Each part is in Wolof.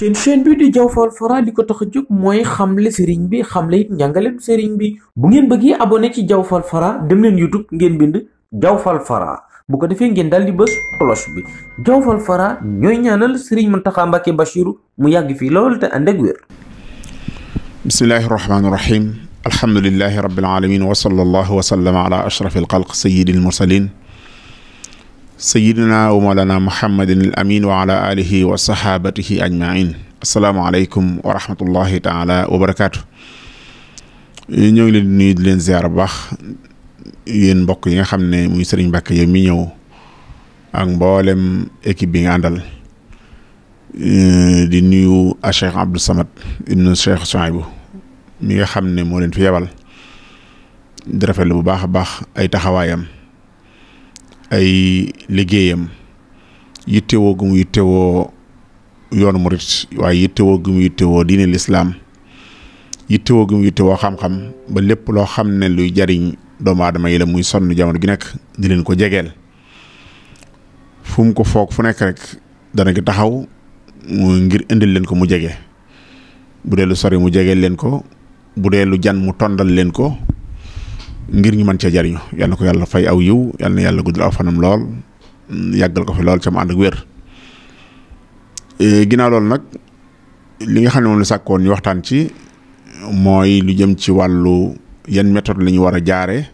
seen chaîne bi di Diaw Fall Fara li ko tax a jóg mooy xamle sëriñ bi xamle it njàngaleem sëriñ bi bu ngeen bëggee abonné ci Diaw Fall Fara dem leen YouTube ngeen bind Diaw Fall Fara bu ko defee ngeen daal di bës cloche bi Diaw Fall Fara ñooy ñaanal sëriñ Mountakha Mbacké Bachirou mu yàgg fii lool te ànd ak wér. bismillahi rahmaani rahim alhamdulillahi rabbil alamin wa sallallahu wa sallama ala ashrafil xalq sayyidil mursalin sayidina wa mawlana muhammadin al amin wa ala alihi wa sahabatihi ajmain asalaamaaleykum wa rahmatullahi taala wa barakaatu. ñoo ngi leen di nuyu di leen ziar bu baax yéen mbokk yi nga xam ne muy Serigne Mbacké yow mi ñëw ak mboolem équipe bi nga àndal di nuyu a Cheikh Abdou Samad ibnu Cheikh Souhaïbou mi nga xam ne moo leen fi yebal di rafetlu bu baax a baax ay taxawaayam ay liggéeyam yittewoo gu mu yittewoo yoonu murit waaye yittewoo gu mu yittewoo diine lislaam yittewoo gu mu yittewoo xam-xam ba lépp loo xam ne luy jariñ doomu aadama yi la muy sonn jamono gi nekk di leen ko jegeel fu mu ko foog fu nekk rek dana gi taxaw ngir indil leen ko mu jege bu dee lu sori mu jegeel leen ko bu dee lu jan mu tondal leen ko ngir ñu mën cee jariñu yal na ko yàlla fay aw yiw yal na yàlla guddal aw fanam lool yàggal ko fi lool ca mu ànd ak wér. Ginnaaw loolu nag li nga xam ne moom la sàkkoon ñu waxtaan ci mooy lu jëm ci wàllu yan méthode la ñu war a jaare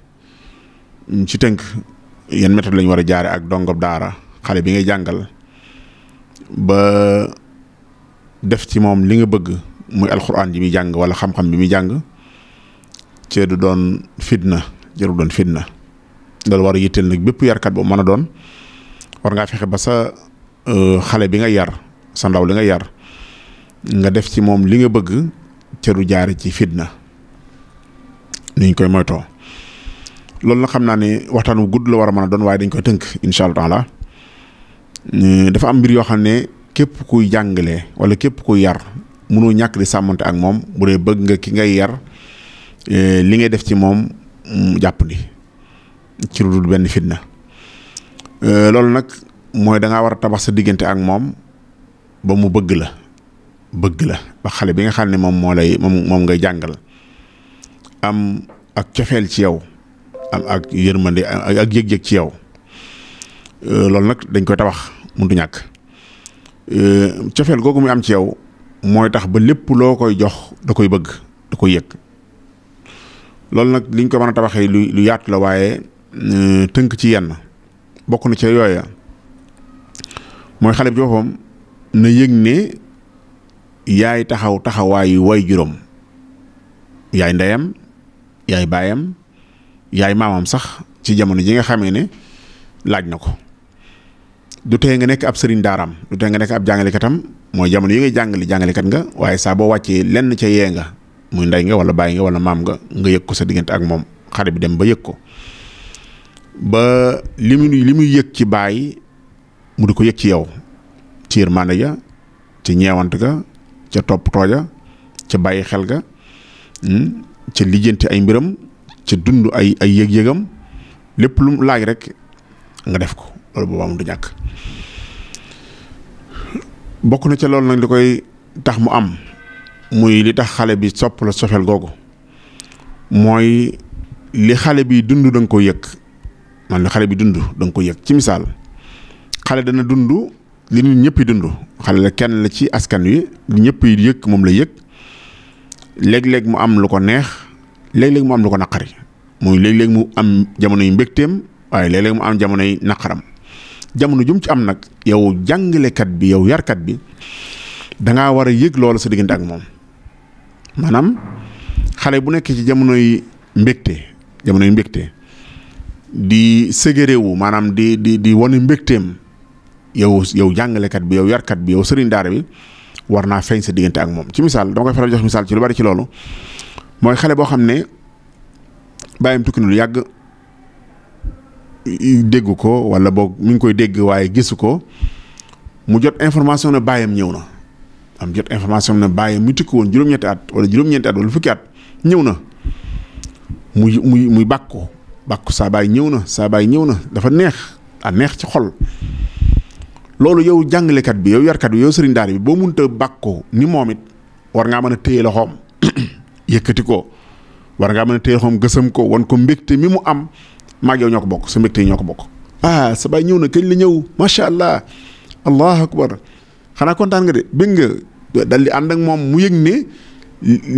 ci tënk yan méthode la ñu war a jaare ak dongob daara xale bi ngay jàngal ba def ci moom li nga bëgg muy alxuraan ji muy jàng wala xam-xam bi muy jàng ci du doon fitna jëru doon fitna loolu war a yitteel nag bépp yarkat boobu mën a doon war ngaa fexe ba sa xale bi nga yar sa ndaw li nga yar nga def ci moom li nga bëgg ca du jaare ci fitna ni ñu koy moytoo loolu nag xam naa ne waxtaan wu gudd la war a mën a doon waaye dañ koy tënk incha allah taala dafa am mbir yoo xam ne képp kuy jàngale wala képp kuy yar mënoo ñàkk di sàmmante ak moom bu dee bëgg nga ki ngay yar li ngay def ci moom jàpp ni ci lu dul benn fitna loolu nag mooy da ngaa war a tabax sa diggante ak moom ba mu bëgg la ba xale bi nga xam ne moom moom ngay jàngal am ak cofeel ci yow am ak yërmande ak yëg-yëg ci yow loolu nag dañ koy tabax mënut ñàkk cofeel googu muy am ci yow mooy tax ba lépp loo koy jox da koy bëgg da koy yëg. loolu nag liñ ko mën a tabaxee lu yaatu la waaye tënk ci yenn bokk na ca yooya mooy xale bi boppam na yëg ne yaay taxawaayu way juróom yaay ndeyam yaay baayam yaay maamam sax ci jamono ji nga xamee ne laaj na ko du tee nga nekk ab sëriñ daaraam du tee nga nekk ab jàngalekatam mooy jamono yi ngay jàngalekat nga waaye saa boo wàccee lenn ca yee nga muy ndey nga wala bàyyi nga wala maam nga yëg ko sa diggante ak moom xale bi dem ba yëg ko ba li muy yëg ci bàyyi mu di ko yëg ci yow ci yërmande ja ci ñeewant ga ca topp tooja ca bàyyi xel ga ca lijjanti ay mbiram ca dund ay yëg-yëgam lépp lu laaj rek nga def ko loolu boobu am du ñàkk bokk na ca loolu nag li koy tax mu am muy li tax xale bi sopp la sofeel googu mooy li xale bi dund da nga ko yëg man li xale bi dund da nga ko yëg ci misaal xale dana dund li nit ñëpp yi dund xale la kenn la ci askan wi li ñëpp yi yëg moom la yëg léeg-léeg mu am lu ko neex léeg-léeg mu am lu ko naqari muy léeg-léeg mu am jamono yu mbégteem waaye léeg-léeg mu am jamono yu naqaram jamono jum ci am nag yow jàngalekat bi yow yarkat bi dangaa war a yëg loolu sa diggante ak moom maanaam xale bu nekk ci jamonoy mbégte di sëgërewu maanaam di wane mbégteem yow jàngalekat bi yow yarkat bi yow sëriñ daara bi war naa feeñ sa diggante ak moom ci misaal dama koy faral jox misaal ci lu bari ci loolu mooy xale boo xam ne bàyyam tukki na lu yàgg déggu ko wala boog mi ngi koy dégg waaye gisu ko mu jot information ne bàyyam ñëw na am jot information ne bàyyam mu tukki woon juróom-ñetti at wala fukki at ñëw na muy bàkku saa baay ñëw na dafa neex ci xol loolu yow jàngalekat bi yow yarkat bi yow sëriñ daara bi boo munta bàkkoo ni moom it war ngaa mën a téye loxoom yëkkati ko war ngaa mën a téye loxoom gësam ko wan ko mbégte mi mu am maag yow ñoo ko bokk sa mbégte yi ñoo ko bokk. sa baay ñëw na kañ la ñëw macha allah allahu akbar xanaa kontaan nga de bëgg nga dal di ànd ak moom mu yëg ne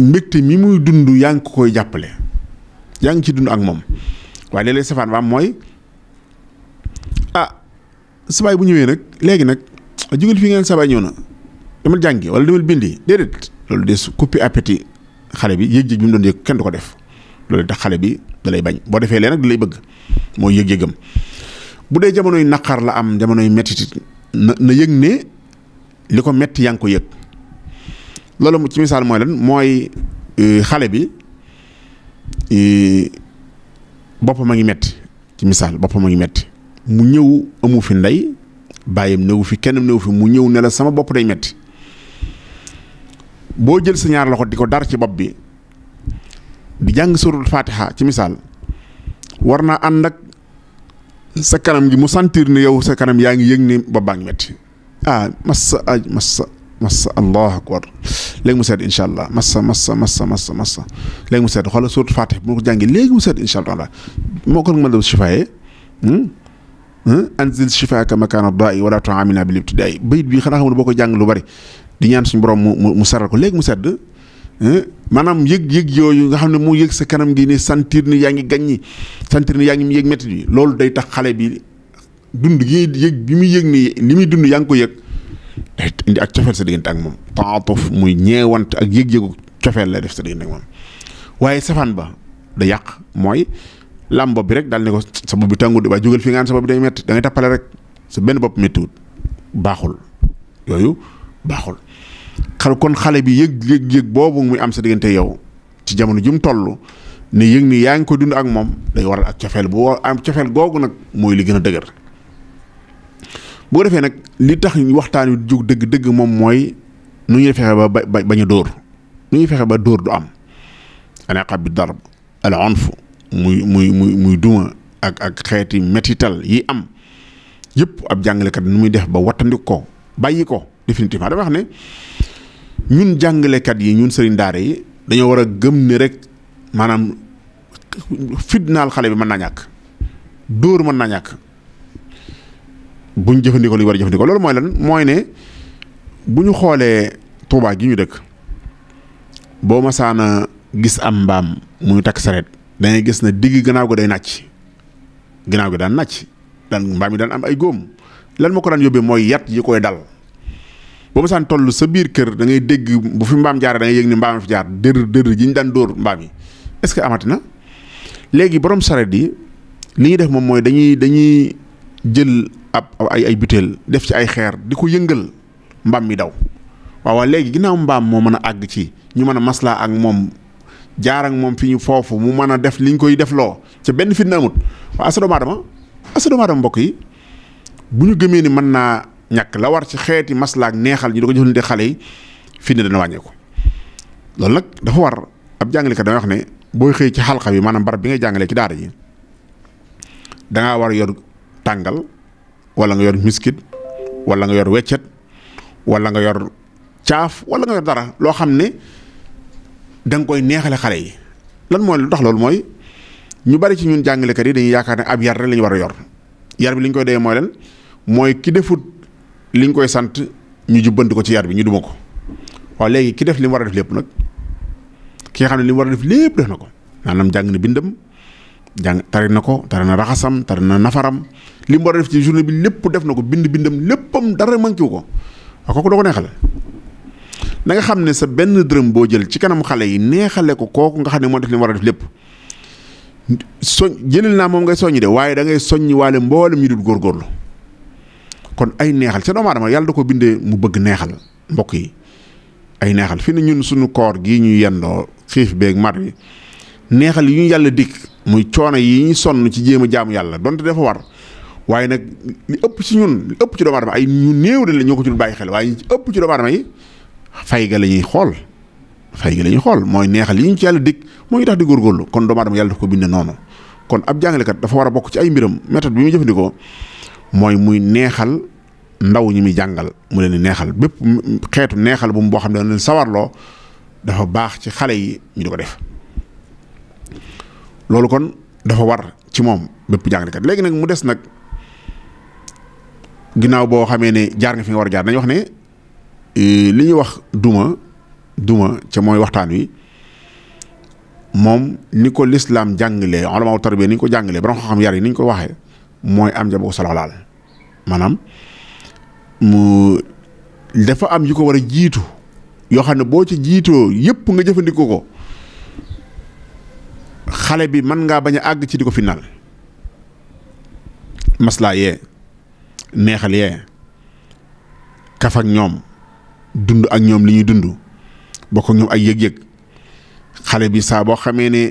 mbégte mi muy dund yaa ngi ko koy jàppale yaa ngi ci dund ak moom. waaye léeg-léeg safaan ba am mooy sabaay bu ñëwee nag léegi nag jógal fii ngeen sabaay ñëw na demal jàngi wala demal bindi déedéet loolu de su couper appétit xale bi yëg-yëg bi mu doon yëg kenn du ko def loolu tax xale bi da lay bañ boo defee lee nag da lay bëgg mooy yëg-yëgam bu dee jamonoy naqar la am jamonoy mettit na yëg ne li ko metti yaa ngi ko yëg loolu ci misaal mooy lan mooy xale bi boppam a ngi metti ci misaal boppam a ngi metti mu ñëw amu fi ndey bàyyam néew fi kenn néew fi mu ñëw ne la sama bopp day metti boo jël sa ñaar loxo di ko dar ci bopp bi di jàng suratul Fatiha ci misaal war naa ànd ak sa kanam gi mu sentir ne yow sa kanam yaa ngi yëg ne bopp baa ngi metti massa allahu akbar léegi mu sedd incha allah massa léegi mu sedd xoolal suratul Fatiha bu ma ko jàngee léegi mu sedd incha allah moo ko mën a shifaaye anzil shifaaka makaana daa'i wala tu'aamilna bil ibtidaa'i bayit bi xanaa xam ne boo ko jàng lu bari di ñaan suñu borom mu saral ko léegi mu sedd maanaam yëg yooyu nga xam ne mu yëg sa kanam gi ni sentir ni yaa ngi gaññi sentir ni yaa ngi yëg métti bi loolu day tax xale bi dund gi yëg bi muy yëg ni li muy dund yaa ngi ko yëg day indi ak cofeel sa diggante ak moom taatuf muy ñeewant ak yëg-yëgu cofeel lay def sa diggante ak moom waaye safaan ba da yàq mooy lam bopp bi rek daal ne ko sa bopp bi tàngut waaye jógal fi nga sa bopp bi day métti da ngay tappale rek sa benn bopp méttiwut baaxul yooyu baaxul kon xale bi yëg boobu muy am sa diggante yow ci jamono ju mu toll ne yëg ni yaa ngi ko dund ak moom day waral ak cofeel bu am cofeel googu nag mooy li gën a dëgër boo defee nag li tax waxtaan wi jóg dëgg moom mooy nu ñuy fexe ba bañ a dóor nu ñuy fexe ba dóor du am anaqab bi darb al unf muy duma ak xeeti métital yi am yëpp ab jàngalekat nu muy def ba wattandik ko bàyyi ko définitivement dama wax ne ñun jàngalekat yi ñun sëriñ daara yi dañoo war a gëm ne rek maanaam fitnaal xale bi mën naa ñàkk dóor mën naa ñàkk buñ jëfandikoo li war a jëfandikoo loolu mooy lan mooy ne bu ñu xoolee Tuubaa gi ñu dëkk boo masaana gis am mbaam muy takk sareet dangay gis na digg gannaaw ga day nàcc gannaaw gi daan nàcc daan mbaam yi daan am ay góom lan moo ko daan yóbbee mooy yat yi koy dal boo masaan toll sa biir kër da ngay dégg bu fi mbaam jaaree da ngay yëg ni mbaam fi jaar dër ji ñu daan dóor mbaam yi est-ce que amati na léegi borom sareet yi li ñuy def moom mooy dañuy jël ay butéel def ci ay xeer di ko yëngal mbaam mi daw waaw léegi ginnaaw mbaam moo mën a àgg ci ñu mën a maslaa ak moom jaar ak moom fi ñu foofu mu mën a def liñ koy def loo ca benn fitna amut waaw asa doomu aadama mbokk yi bu ñu gëmee ni mën naa ñàkk la war ci xeeti maslaa ak neexal ñu da ko jëfandikoo xale yi fitna dana wàññeeku loolu nag dafa war ab jàngalekat damay wax ne booy xëy ci xalqa bi maanaam barab bi ngay jàngalee ci daara ji dangaa war a yor tàngal wala nga yor miskit wala nga yor weccet wala nga yor caaf wala nga yor dara loo xam ne da nga koy neexale xale yi lan mooy lu tax loolu mooy ñu bari ci ñun jàngalekat yi dañuy yaakaar ne ab yar rek la ñu war a yor yar bi li ñu koy dee mooy lan mooy ki defut li ñu koy sant ñu jubbanti ko ci yar bi ñu duma ko waaw léegi ki def li mu war a def lépp nag ki nga xam ne li mu war a def lépp def na ko maanaam jàng na bindam tari na ko tari na raxasam tari na nafaram li mu war a def ci journée bi lépp def na ko bindam léppam dara manqué wu ko waaw kooku doo ko neexale na nga xam ne sa benn dërëm boo jël ci kanam xale yi neexale ko kooku nga xam ne moo def li mu war a def lépp jëlil naa moom ngay soññi de waaye da ngay soññi waale mboolem ñu dul góorgóorlu kon ay neexal ca doomu aadama yàlla da ko bindee mu bëgg neexal mbokk yi ay neexal fi ne ñun suñu koor gii ñu yendoo xiif beeg mar bi neexal yi ñu yàlla dikk muy coono yi ñu sonn ci jéem a jaamu yàlla donte dafa war waaye nag li ëpp ci ñun li ëpp ci doomu aadama ay ñu néew de la ñoo ko ci dul bàyyi xel waaye ëpp ci doomu aadama yi fay ga la ñuy xool mooy neexal yi ñu ci yàlla dikk moo ñu tax di góorgóorlu kon doomu aadama yàlla daf ko bindee noonu kon ab jàngalekat dafa war a bokk ci ay mbiram méthode bi muy jëfandikoo mooy muy neexal ndaw ñi muy jàngal mu leen di neexal bépp xeetu neexal bu mu boo xam ne leen sawarloo dafa baax ci xale yi ñu di ko def loolu kon dafa war ci moom bépp jàngalekat léegi nag mu des nag ginnaaw boo xamee ne jaar nga fi nga war a jaar dañuy wax ne li ñuy wax duma ca mooy waxtaan wi moom ni ko lislaam jàngalee ulama tarbiya ni ñu ko jàngalee borom xam-xam yar yi ni ñu ko waxee mooy am ja bu ko soloxlaal maanaam mu dafa am yu ko war a jiitu yoo xam ne boo ci jiitoo yépp nga jëfandikoo ko xale bi mën ngaa bañ a àgg ci di ko final maslaa yee neexal yee kaf ak ñoom dund ak ñoom li ñuy dund bokk ak ñoom ay yëg-yëg xale bi saa boo xamee ne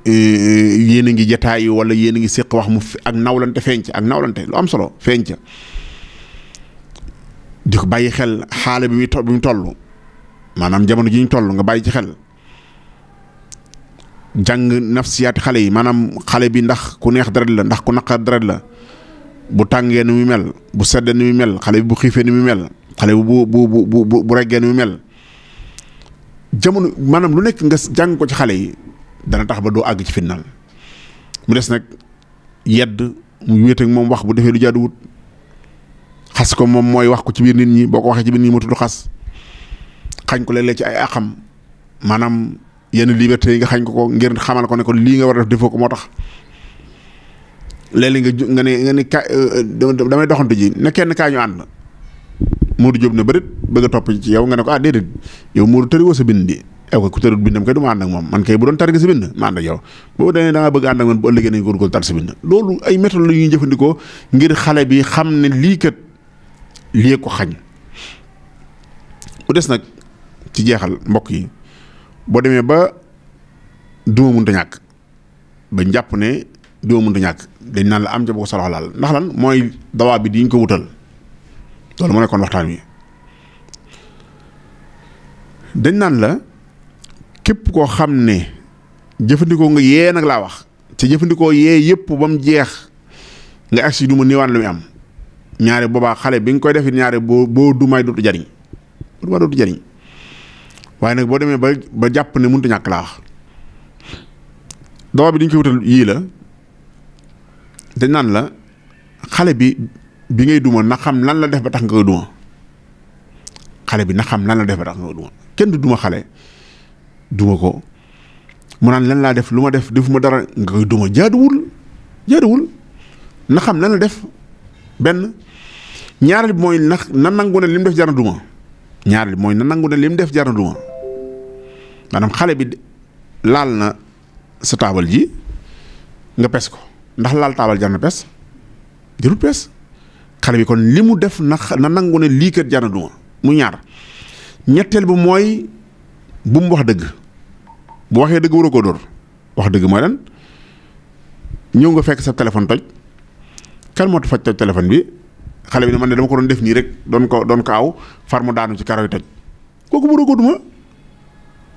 yéen a ngi jataay wala yéen a ngi séq wax mu ak nawlante feeñ ca ak nawlante lu am solo feeñ ca di ko bàyyi xel xaale bi mu toll maanaam jamono ji ñu toll nga bàyyi ci xel jàng nafsiyaati xale yi maanaam xale bi ndax ku neex deret la ndax ku naqar deret la bu tàngee ni muy mel bu seddee ni muy mel xale bi bu xiifee ni muy mel xale bi bu reggee ni muy mel jamono maanaam lu nekk nga jàng ko ci xale yi dana tax ba doo àgg ci fitnaal mu des nag yedd mu wéet ak moom wax bu defee lu jaaduwut xas ko moom mooy wax ko ci biir nit ñi boo ko waxee ci biir nit ñi mu tudd xas xañ ko léeg-léeg ci ay àqam maanaam yenn liberté yi nga xañ ko ngir xamal ko ne ko lii nga war a def defoo ko moo tax léeg-léeg nga ne damay doxantu ji ne kenn kaa ñu ànd Modou Diop ne bërit bëgg a topp ci yow nga ne ko déedéet yow Modou tëriwoo sa bind di ko ku tëriwut bindam kay du ma ànd ak moom man kay bu doon tari nga sa bind ma ànd ak yow boobu dañee da nga bëgg ànd ak man bu ëllëgee nañ góorgóorlu tar sa bind loolu ay méthode la ñuy jëfandikoo ngir xale bi xam ne lii kat lii ko xañ mu des nag ci jeexal mbokk yi boo demee ba duma mënta ñàkk ba jàpp ne duma mënta ñàkk dañ naan la am ca bu ko soloxlaal ndax lan mooy dawaa bi di ñu ko wutal loolu moo nekkoon waxtaan wi dañ naan la képp koo xam ne jëfandikoo nga yee nag laa wax te jëfandikoo yee yëpp ba mu jeex nga agsi duma niiwaan lu muy am ñaare boobaa xale bi nga koy def ñaare boo dumaay dootu jariñ waaye nag boo demee ba jàpp ne mënut a ñàkk laa wax dawaa bi dañ koy wutal yii la dañ naan la xale bi ngay duma na xam lan la def ba tax nga koy duma xale bi na xam lan la def ba tax nga koy duma kenn du duma xale duma ko mu naan lan laa def lu ma def defuma dara nga koy duma jaaduwul na xam lan la def benn ñaareel bi mooy na nangu ne lim def jar na duma ñaareel bi mooy na nangu ne lim def jar na duma maanaam xale bi laal na sa taabal ji nga pes ko ndax laal taabal jar na pes jarul pes xale bi kon li mu def na nangu ne lii kat jar na duma mu ñaar ñetteel bi mooy bu mu wax dëgg bu waxee dëgg war a koo dóor wax dëgg mooy lan ñëw nga fekk sa téléphone toj kan moo faj toj téléphone bi xale bi ne man ne dama ko doon def nii rek doon ko aw far mu daanu ci karaw yi toj kooku waroo ko duma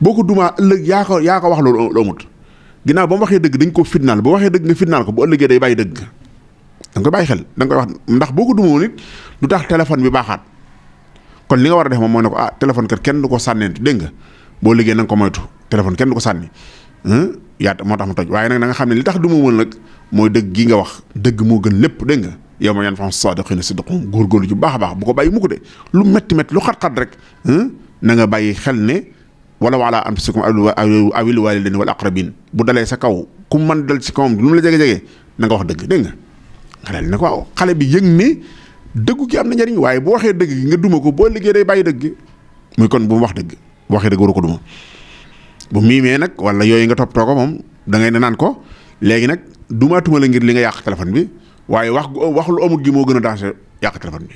boo ko dumaa ëllëg yaa ko wax loolu amut ginnaaw ba mu waxee dëgg dañ ko fitnaal boo waxee dëgg nga fitnaal ko bu ëllëgee day bàyyi dëgg da nga koy bàyyi xel da nga koy wax ndax boo ko dumoo nit du tax téléphone bi baaxaat kon li nga war a def moom mooy ne ko téléphone kat kenn du ko sànneent dégg nga boo liggéey na nga ko moytu téléphone kenn du ko sànni yaat moo tax mu toj waaye nag da nga xam ne li tax du ma woon nag mooy dëgg gi nga wax dëgg moo gën lépp dégg nga yow ma yan fa saadiqiina sidquhum góorgóorlu ci baax a baax bu ko bàyyi mu ko de lu métti lu xat-xat rek na nga bàyyi xel ne wala ala anfusikum awil waalidayni wal aqrabin bu dalee sa kaw ku mën dal ci kawam lu mu la jege-jege na nga wax dëgg dégg nga xale ne ko waaw xale bi yëg ne dëggu gi am na njariñ waaye bu waxee dëgg gi nga duma ko boo liggéey day bàyyi dëgg muy kon bu mu wax dëgg bu waxee dëgg waru ko duma bu miimee nag wala yooyu nga toppatoo ko moom da ngay ne naan ko léegi nag dumaatuma la ngir li nga yàq téléphone bi waaye wax lu amul gi moo gën a danger yàq téléphone bi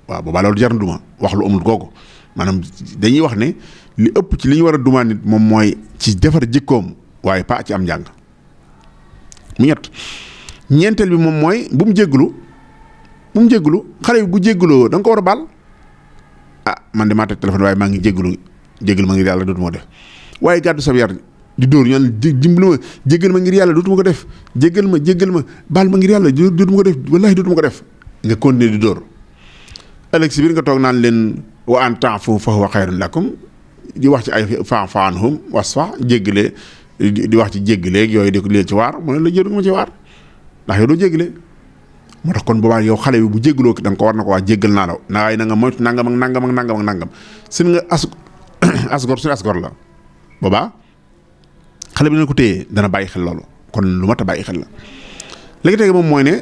waaw boobaa loolu jar na duma wax lu amul googu maanaam dañuy wax ne li ëpp ci li ñu war a dumaa nit moom mooy ci defar jikkoom waaye pas ci am njàng mu ñeenteel bi moom mooy bu mu jégglu xale bi bu jégguloo da nga ko war a baal man de maa teg téléphone waaye maa ngi jéggal ma ngir yàlla dootuma ko def waaye gàddu sa yar di dóor ñaan dimbali ma jéggal ma ngir yàlla dootuma ko def jéggal ma baal ma ngir yàlla dootuma ko def wallaahi dootuma ko def nga continuer di dóor ëllëg si biir nga toog naan leen wa an ta'fu fa huwa xayrun lakum di wax ci ay fa'fu anhum wasfa jéggale di wax ci jéggaleeg yooyu di ko leen ci waar mu ne la jëru nga ma ci waar ndax yow doo jéggale moo tax kon boobaa yow xale bi bu jéggaloo ki da nga ko war na ko wax jéggal naa la waaye na nga moytu nangam ak nangam ak nangam ak nangam sin nga asgor suñu asgor la boobaa xale bi dina ko téye dana bàyyi xel loolu kon lu mat a bàyyi xel la léegi tege moom mooy ne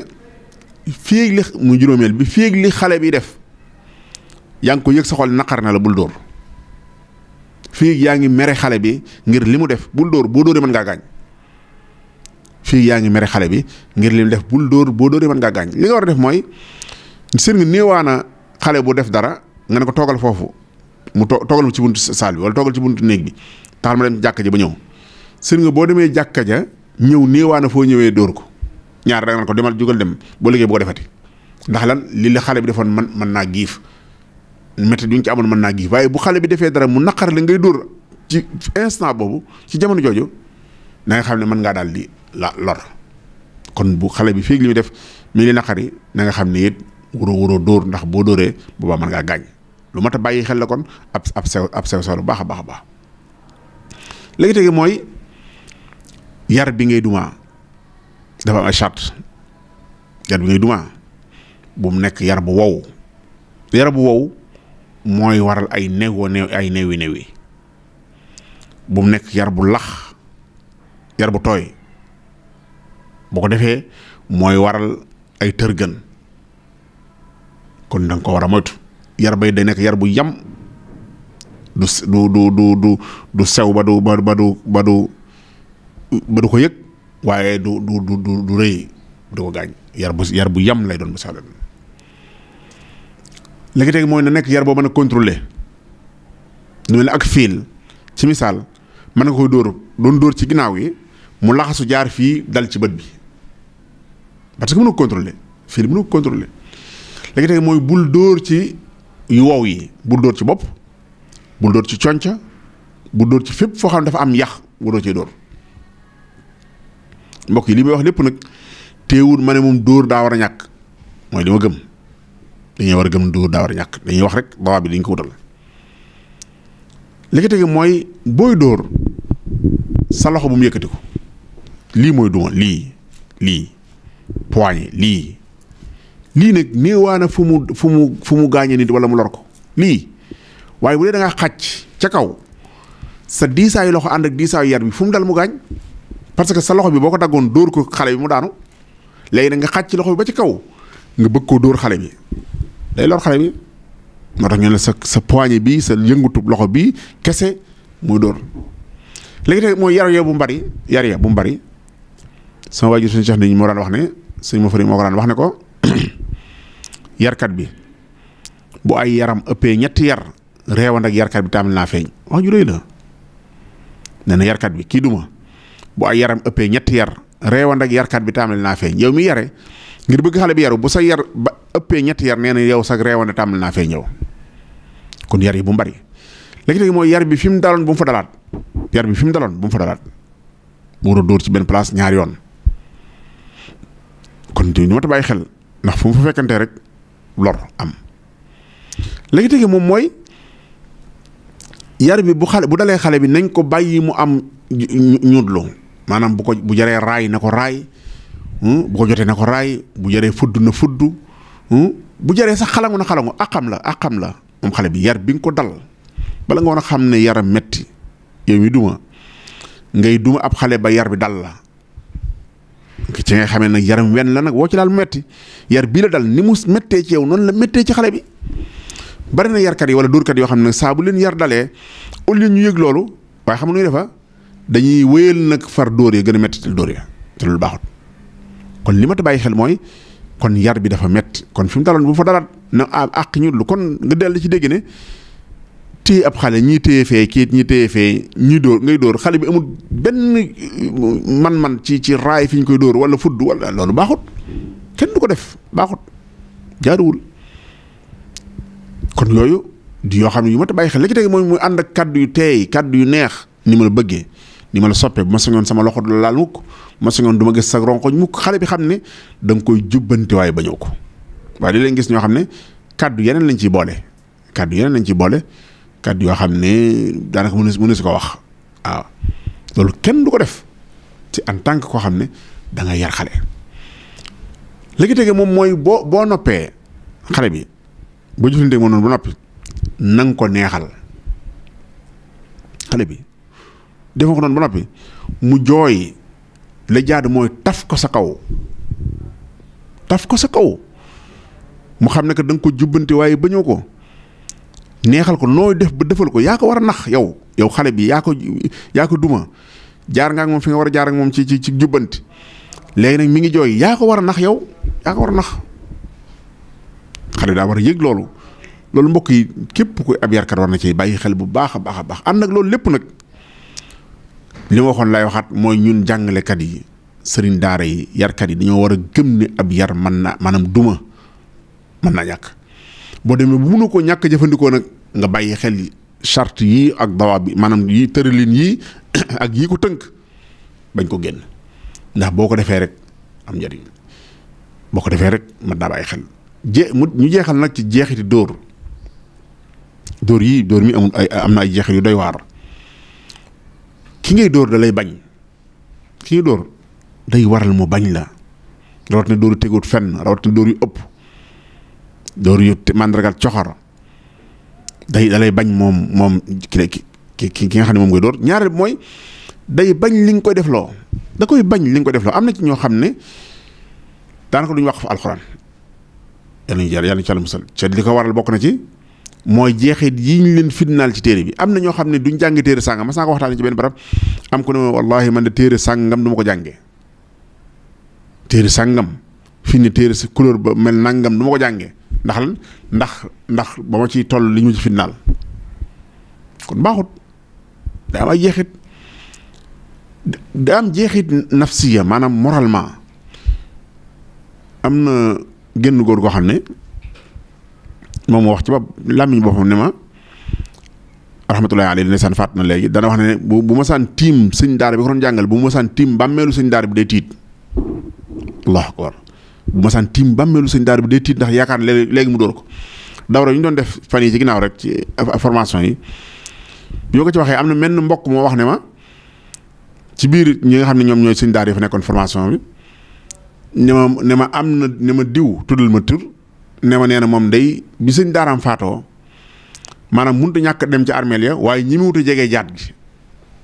fii li mu juróomeel bi fii li xale bi def yaa ngi ko yëg sa xol naqar na la bul dóor fii yaa ngi mere xale bi ngir li mu def bul dóor boo dóoree mën ngaa gaañ fii yaa ngi mere xale bi ngir li mu def bul dóor boo dóoree mën ngaa gaañ li nga war a def mooy seen nga néewaana xale bu def dara nga ne ko toogal foofu mu toogal ci buntu saal bi wala toogal ci buntu néeg bi taxal ma dem jàkka ja ba ñëw seen nga boo demee jàkka ja ñëw néewaana foo ñëwee dóor ko ñaar rek na ko demal jugal dem boo liggéey bu ko defati ndax lan li la xale bi defoon mën naa giif métti duñ ci amoon mën naa giif waaye bu xale bi defee dara mu naqar la ngay dóor ci instant boobu ci jamono jooju na nga xam ne mën ngaa daal di la lor kon bu xale bi fii li muy def mi li naqari na nga xam ne it wuroo dóor ndax boo dóoree boobaa mën ngaa gaañ lu mat a bàyyi xel la kon ab sew lu baax a baax a baax léegi tege mooy yar bi ngay duma dafa am ay charte yar bi ngay duma bu mu nekk yar bu wow yar bu wow mooy waral ay neewi bu mu nekk yar bu lax yar bu tooy boo ko defee mooy waral ay tërgën kon da nga ko war a moytu yar bay day nekk yar bu yam du sew ba du ko yëg waaye du rëy du ko gaañ yar bu yam lay doon bu saalan léegi tey mooy na nekk yar boo mën a contrôler nu mel ne ak fiil ci misaal mën nga koy doon dóor ci ginnaaw yi mu laxasu jaar fii dal ci bët bi parce que mënu ko contrôler fiil mënu ko contrôler léegi tey mooy bul dóor ci yu wow yi bul dóor ci bopp bul dóor ci conca bul dóor ci fépp foo xam ne dafa am yax bu doo cee dóor mbokk yi li may wax lépp nag teewul ma ne moom dóor daa war a ñàkk mooy li ma gëm dañuy war a gëm dóor daa war a ñàkk dañuy wax rek dawaa bi dañ ko wutal li ko tege mooy booy dóor sa loxo bu mu yëkkati ko lii mooy duma lii poignet lii nag néewaana fu mu gaañe nit wala mu lor ko lii waaye bu dee da nga xàcc ca kaw sa diisaayu loxo ànd ak diisaayu yar bi fu mu dal mu gaañ parce que sa loxo bi boo ko daggoon dóor ko xale bi mu daanu léegi nag nga xàcc loxo bi ba ci kaw nga bëgg koo dóor xale bi day lor xale bi moo tax ñu ne sa poignet bi sa yëngutub loxo bi kese muy dóor léegi tey mooy yar bu mu bari sama waajur suñu Cheikh ni moo daan wax ne sëñ ma fari moo ko daan wax ne ko yarkat bi bu ay yaram ëppee ñetti yar reewand ak yarkat bi tàmbali naa feeñ wax ju rëy la nee na yarkat bi kii duma bu ay yaram ëppee ñetti yar reewand ak yarkat bi tàmbali naa feeñ yow mi yare ngir bëgg xale bi yaru bu sa yar ba ëppee ñetti yar nee na yow sax reewand tàmbali naa feeñ yow kon yar yi bu mu bari léegi mooy yar bi fi mu daloon bu mu fa dalaat mu war a dóor ci benn place ñaari yoon kon ñu ma ta bàyyi xel ndax fu mu fa fekkante rek lor am léegi tege moom mooy yar bi bu dalee xale bi nañ ko bàyyi mu am ñuutlu maanaam bu jaree raay na ko raay bu ko jotee na ko raay bu jaree fudd na fudd bu jaree sax xalangu na xalangu àqam la moom xale bi yar bi nga ko dal bala nga woon a xam ne yaram metti yow mi duma ngay duma ab xale ba yar bi dal la ci ngay xamee nag yaram wenn la nag woo ci daal mu metti yar bii la dal ni mu mettee ci yow noonu la mettee ci xale bi bari na yarkat yi wala dóorkat yoo xam ne saa bu leen yar dalee au lieu ñu yëg loolu waaye xam nga nuy defa dañuy wéyal nag far dóor yi gën a metti dóor ya te loolu baaxut kon li ma ta bàyyi xel mooy kon yar bi dafa metti kon fi mu daloon bu fa dalaat na àq ñu lu kon nga dellu ci dégg ne téye ab xale ñii téye fee kiit ñi téye fee ñii dóor ngay dóor xale bi amul benn man ci raay fi ñu koy dóor wala fudd wala loolu baaxut kenn du ko def baaxut jaaruwul kon yooyu di yoo xam ne yu ma ta bàyyi xel la ci tege mooy muy ànd ak kaddu yu teey kaddu yu neex ni ma la bëggee ni ma la soppee bu ma sañoon sama loxo du la laal mukk bu ma sañoon du ma gis sa ronkoñ mukk xale bi xam ne da nga koy jubbanti waaye bañoo ko waaye di leen gis ñoo xam ne kàddu yeneen lañ ciy boole kàddu yoo xam ne daanaka mënu si ko wax waaw loolu kenn du ko def ci en tant que koo xam ne da nga yar xale. léegi tege moom mooy boo noppee xale bi boo jëfandikoo moom noonu ba noppi na nga ko neexal xale bi defa ko noonu ba noppi mu jooy la jaadu mooy taf ko sa kaw mu xam ne que da nga ko jubbanti waaye bañoo ko neexal ko nooy def ba defal ko yaa ko war a nax yow xale bi yaa ko duma jaar nga ak moom fi nga war a jaar ak moom ci jubbanti léegi nag mi ngi jooy yaa ko war a nax yow yaa ko war a nax xale daa war a yëg loolu mbokk yi képp ku ab yarkat war na ci bàyyi xel bu baax a baax ànd ak loolu lépp nag li ma waxoon lay waxaat mooy ñun jàngalekat yi sëriñ daara yi yarkat yi dañoo war a gëm ne ab yar maanaam duma mën naa ñàkk boo demee bu mënu ko ñàkk jëfandikoo nag nga bàyyi xel charte yii ak dawa bi maanaam yi tëralin yii ak yii ko tënk bañ ko génn ndax boo ko defee rek am njëriñ boo ko defee rek mën naa bàyyi xel ñu jeexal nag ci jeexiti dóor mi am na ay jeexit yu doy waar ki ngay dóor da lay bañ ki ngay dóor day waral mu bañ la rawat na dóoru teguut fenn rawat na dóor yu ëpp dóor yu màndargal coxor da lay bañ moom ki nga xam ne moom ngay dóor ñaareel mooy day bañ li nga koy defloo da koy bañ li nga koy defloo am na ci ñoo xam ne daanaka duñu wax fa alxuraan yàlla ci musal ca li ko waral bokk na ci mooy jeexit yi ñu leen fitnaal ci téere bi am na ñoo xam ne duñ jànge téere sàngam mas naa ko waxtaanee ci benn barab am ko ne ma wallahi man de téere sàngam du ma ko jàngee téere sàngam fi ne téere si couleur ba mel nangam du ma ko jàngee ndax ba ma ciy toll li ñu ci fitnaal kon baaxut daa am ay jeexit daa am jeexit nafsiya maanaam moralement am na génn góor goo xam ne moom moo wax ci làmmiñ boppam ne ma rahmatullahi alayhi ndeysaan faat na léegi dana wax ne bu ma saan tiim sëñ daara bi ko doon jàngal bu ma saan tiim bàmmeelu sëñ daara bi day tiit allahu akbar bu ma saan tiim bàmmeelu sëñ daara bi day tiit ndax yaakaar léegi mu dóor ko dawra ñu doon def fan yi ci ginnaaw rek ci formation yi bi ma ko ci waxee am na menn mbokk moo wax ne ma ci biir ñi nga xam ne ñoom ñooy sëñ daara yi fa nekkoon formation bi ne ma diw tuddal ma tur ne ma nee na moom day bi sëñ daaraam faatoo maanaam mënut a ñàkk dem ci armeel ya waaye ñi mu wut a jege jaat gi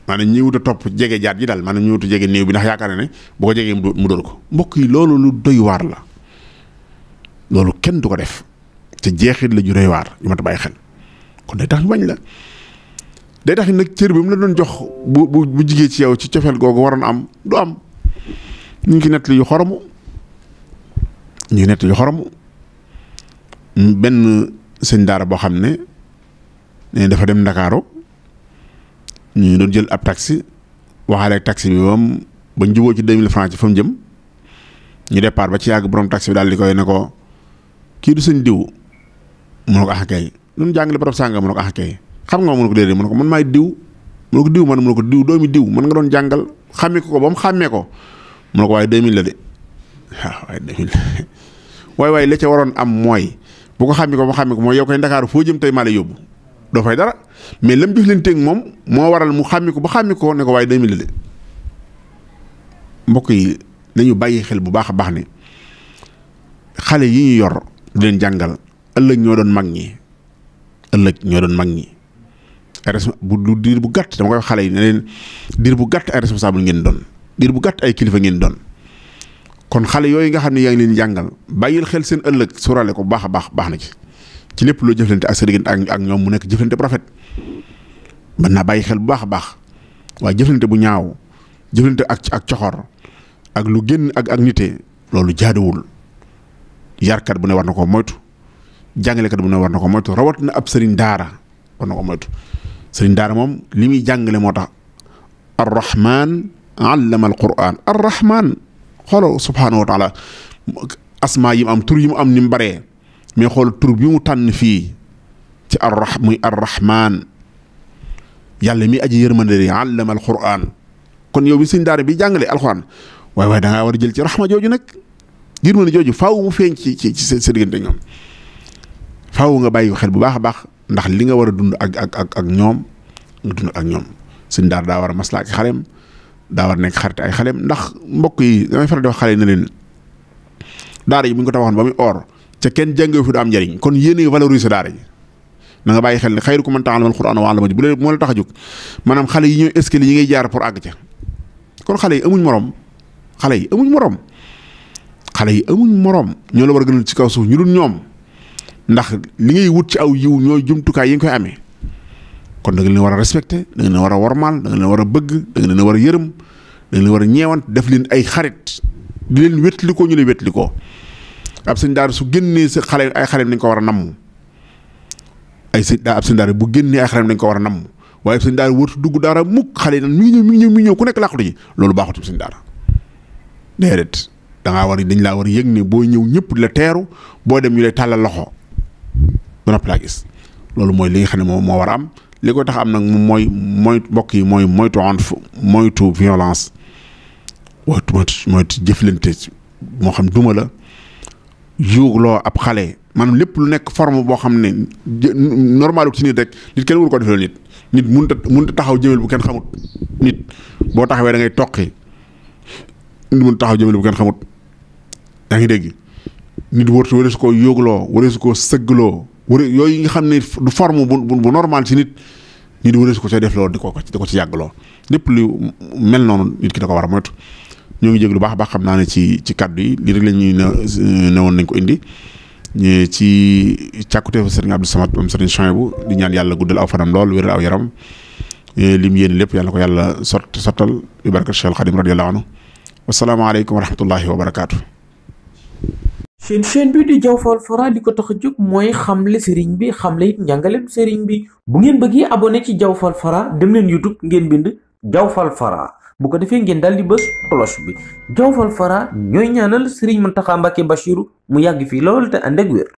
maanaam ñi wut a topp jege jaat gi daal maanaam ñi wut a jege néew bi ndax yaakaar ne boo ko jegee mu dóor ko mbokk yi loolu lu doy waar la loolu kenn du ko def te jeexit la ju doy waar yu ma ta bàyyi xel kon day tax ñu bañ la day tax nag cër bi mu la doon jox bu jigee ci yow ci cofeel googu waroon am du am ñu ngi nettali yu xoromu benn sëñ daara boo xam ne dafa dem Ndakaaru ñu doon jël ab taxi waxaale ak taxi bi moom ba njuboo ci 2000 francs ci fa mu jëm ñu départ ba ci yàgg borom taxi bi daal di koy ne ko kii du sëñ diw mu ne ko ax kay ñun jàngale barab sànga mu ne ko ax kay xam nga mu ne ko déedéet mu ne ko man maay diw mu ne ko diw man mu ne ko diw doomi diw man nga doon jàngal xàmmee ko ba mu xàmmee ko mu ne ko waaye 2000 la de waaw waaye 2000 waaye la ca waroon am mooy bu ko xàmmee ko ba xàmmee ko mooy yow koy Ndakaaru foo jëm tey maa lay yóbbu doo fay dara mais lam jëf leen teg moom moo waral mu xàmmee ko ba xàmmee ko ne ko waaye 2000 la de mbokk yi nañu bàyyi xel bu baax a baax ne xale yi ñu yor di leen jàngal ëllëg ñoo doon mag ñi bu diir bu gàtt dama koy wax xale yi ne leen diir bu gàtt ay responsable ngeen doon diir bu gàtt ay kilifa ngeen doon kon xale yooyu nga xam ne yaa ngi leen jàngal bàyyil xel seen ëllëg sóoraale ko bu baax a baax na ci lépp loo jëflante ak sa diggante ak ñoom mu nekk jëflante bu rafet mën naa bàyyi xel bu baax a baax waaye jëflante bu ñaaw jëflante ak coxor ak lu génn ak nite loolu jaaduwul yarkat bu ne war na ko moytu jàngalekat bu ne war na ko moytu rawat na ab sëriñ daara war na ko moytu sëriñ daara moom li muy jàngale moo tax arrahman allama alquran arrahman xoolal subhaanahu wa taala asmaa yi mu am tur yi mu am ni mu baree mais xool tur bi mu tànn fii ci muy arrahman yàlla mi aji yërmande allama alquran kon yow bi sëriñ daara bi jàngale alquran waaye da ngaa war a jël ci rahma jooju nag yërmande jooju faaw mu feeñ ci sa diggante ñoom faaw nga bàyyi xel bu baax a baax ndax li nga war a dund ak ñoom nga dund ak ñoom. sëñ daara daa war a maslaa ak xaleem daa war a nekk xarit ay xaleem ndax mbokk yi damay faral di wax xale yi ne leen daara yi bu ñu ko tabaxoon ba muy or ca kenn jàngee fi du am njariñ kon yéen valoriser daara yi na nga bàyyi xel ne xayrukum man ta'allama al-Qur'ana wa 'allamahu bu leen moo la tax a jóg maanaam xale yi ñooy escalier yi ngay jaar pour àgg ca kon xale yi amuñ morom xale yi amuñ morom ñoo la war a gënal ci kaw suuf ñu dul ñoom ndax li ngay wut ci aw yiw ñooy jumtukaay yi nga koy amee kon da nga leen war a respecté da nga leen war a wormaal da nga leen war a bëgg da nga leen war a yërëm da nga leen war a ñeewant def leen ay xarit di leen wétlikoo ñu lay wétlikoo ab sëñ daara su génnee sa xale ay xaleem dañ ko war a namm ab sëñ daara bu génnee ay xaleem dañ ko war a namm waaye ab sëñ daara wërtu dugg daara mukk xale yi naan mi ngi ñëw ku nekk làqatu ji loolu baaxutum sëñ daara déedéet dangaa war dañ laa war a yëg ne boo ñëw ñëpp di la teeru boo dem ñu lay tàllal loxo ba noppi laa gis loolu mooy li nga xam ne moo war a am li koy tax am nag mooy mbokk yi mooy moytu violence moytu jëflante moo xam duma la yuugloo ab xale maanaam lépp lu nekk forme boo xam ne normal ci nit rek nit kenn waru ko defee nit mënut a taxaw jëmel bu kenn xamut nit boo taxawee da ngay toqi nit mënut taxaw jëmel bu kenn xamut yaa ngi dégg nit wërtu wala su ko yuugloo wala su ko sëggloo wala yooyu nga xam ne du forme bu normal ci nit wala su ko def loolu di ko ci yàggloo lépp lu mel noonu nit ki da ko war a moytu. ñoo ngi jéglu baax a baax xam naa ne ci kaddu yi lii rek la ñuy newoon nañ ko indi ci càkkuteefu sëriñ Abdou Samad moom sëriñ Chouaïbou di ñaan yàlla guddal aw fanam lool wéral aw yaram lim yéen lépp yàlla ko yàlla sottal bi barkat Cheikh Khadim radiyallahu anhu wasalaamaaleykum wa rahmatullahi wa barakaatu. seen chaîne bi di Diawfal Fara li ko tax a jóg mooy xamle sëriñ bi xamle it njàngaleem sëriñ bi bu ngeen bëggee abonné ci Diawfal Fara dem leen YouTube ngeen bind Diawfal Fara bu ko defee ngeen daal di bës cloche bi Diawfal Fara ñooy ñaanal Serigne Mountakha Mbacké Bachirou mu yàgg fii lool te ànd ak wér